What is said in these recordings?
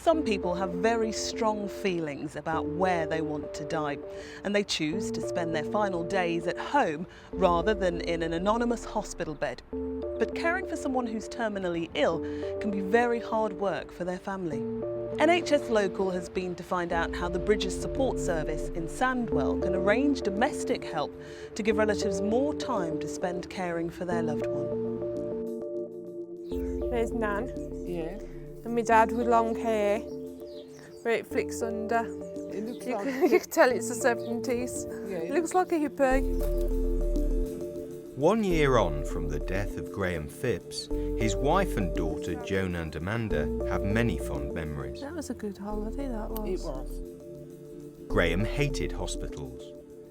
Some people have very strong feelings about where they want to die, and they choose to spend their final days at home rather than in an anonymous hospital bed. But caring for someone who's terminally ill can be very hard work for their family. NHS Local has been to find out how the Bridges Support Service in Sandwell can arrange domestic help to give relatives more time to spend caring for their loved one. There's Nan. Yeah. And my dad with long hair, where it flicks under. It looks You like can tell it's the 70s. Yeah, It looks like a hippie. 1 year on from the death of Graham Phipps, his wife and daughter Joan and Amanda have many fond memories. That was a good holiday, that was. it was. Graham hated hospitals,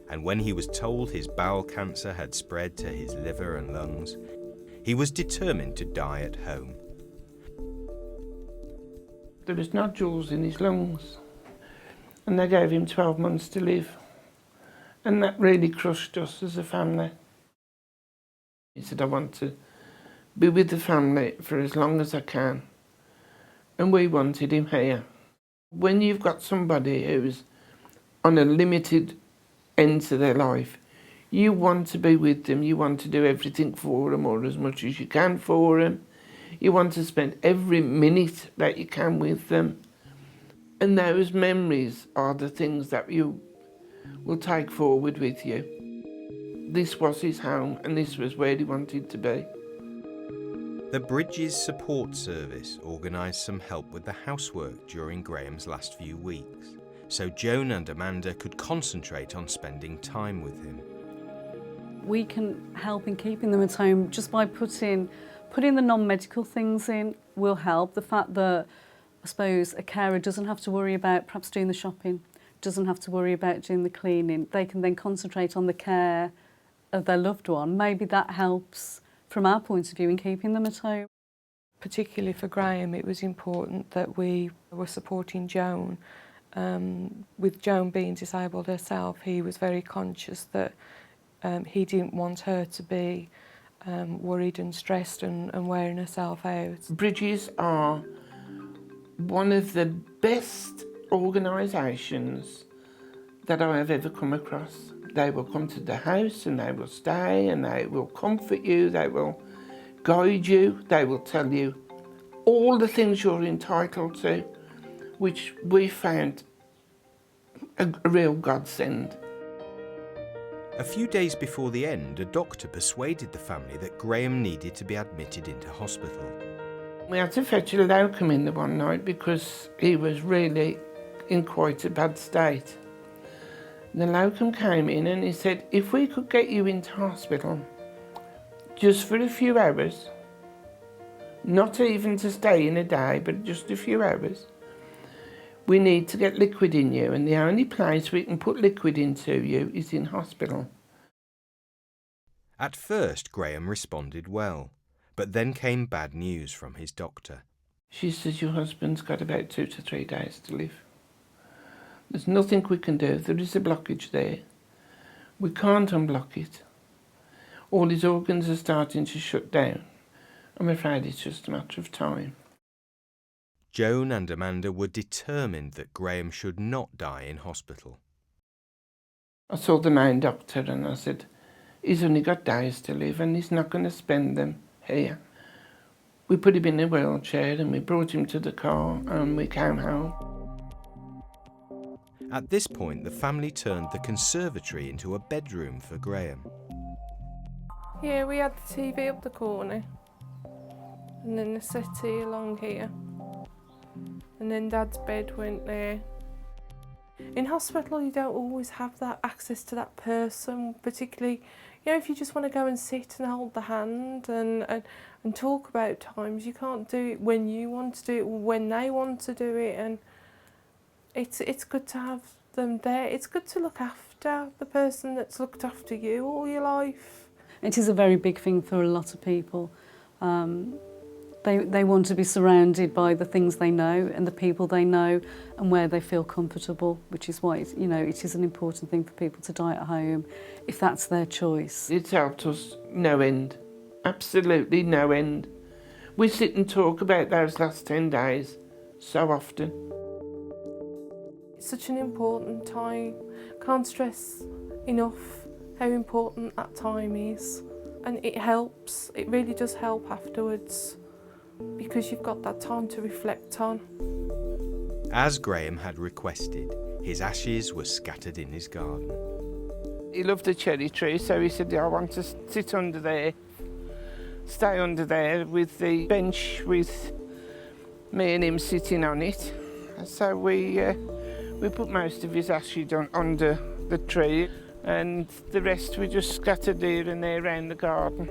and when he was told his bowel cancer had spread to his liver and lungs, he was determined to die at home. There was nodules in his lungs, and they gave him 12 months to live. And that really crushed us as a family. He said, I want to be with the family for as long as I can. And we wanted him here. When you've got somebody who's on a limited end to their life, you want to be with them, you want to do everything for them or as much as you can for them. You want to spend every minute that you can with them. And those memories are the things that you will take forward with you. This was his home and this was where he wanted to be. The Bridges Support Service organised some help with the housework during Graham's last few weeks, so Joan and Amanda could concentrate on spending time with him. We can help in keeping them at home just by putting the non-medical things in will help. The fact that, I suppose, a carer doesn't have to worry about perhaps doing the shopping, doesn't have to worry about doing the cleaning. They can then concentrate on the care of their loved one. Maybe that helps from our point of view in keeping them at home. Particularly for Graham, it was important that we were supporting Joan. With Joan being disabled herself, he was very conscious that he didn't want her to be worried and stressed and wearing herself out. Bridges are one of the best organisations that I have ever come across. They will come to the house and they will stay and they will comfort you, they will guide you, they will tell you all the things you're entitled to, which we found a real godsend. A few days before the end, a doctor persuaded the family that Graham needed to be admitted into hospital. We had to fetch a locum in the one night because he was really in quite a bad state. The locum came in and he said, if we could get you into hospital just for a few hours, not even to stay in a day, but just a few hours, we need to get liquid in you, and the only place we can put liquid into you is in hospital. At first, Graham responded well, but then came bad news from his doctor. She says, your husband's got about 2 to 3 days to live. There's nothing we can do. There is a blockage there. We can't unblock it. All his organs are starting to shut down. I'm afraid it's just a matter of time. Joan and Amanda were determined that Graham should not die in hospital. I saw the main doctor and I said, he's only got days to live and he's not going to spend them here. We put him in a wheelchair and we brought him to the car and we came home. At this point, the family turned the conservatory into a bedroom for Graham. Yeah, we had the TV up the corner and then the settee along here. And then Dad's bed went there. In hospital, you don't always have that access to that person, particularly, you know, if you just want to go and sit and hold the hand and talk about times, you can't do it when you want to do it or when they want to do it. And it's good to have them there. It's good to look after the person that's looked after you all your life. It is a very big thing for a lot of people. They want to be surrounded by the things they know and the people they know and where they feel comfortable, which is why it is an important thing for people to die at home if that's their choice. It's helped us no end, absolutely no end. We sit and talk about those last 10 days so often. It's such an important time. Can't stress enough how important that time is. And it helps, it really does help afterwards, because you've got that time to reflect on. As Graham had requested, his ashes were scattered in his garden. He loved the cherry tree, so he said, I want to sit under there, stay under there with the bench with me and him sitting on it. So we put most of his ashes under the tree, and the rest we just scattered here and there around the garden.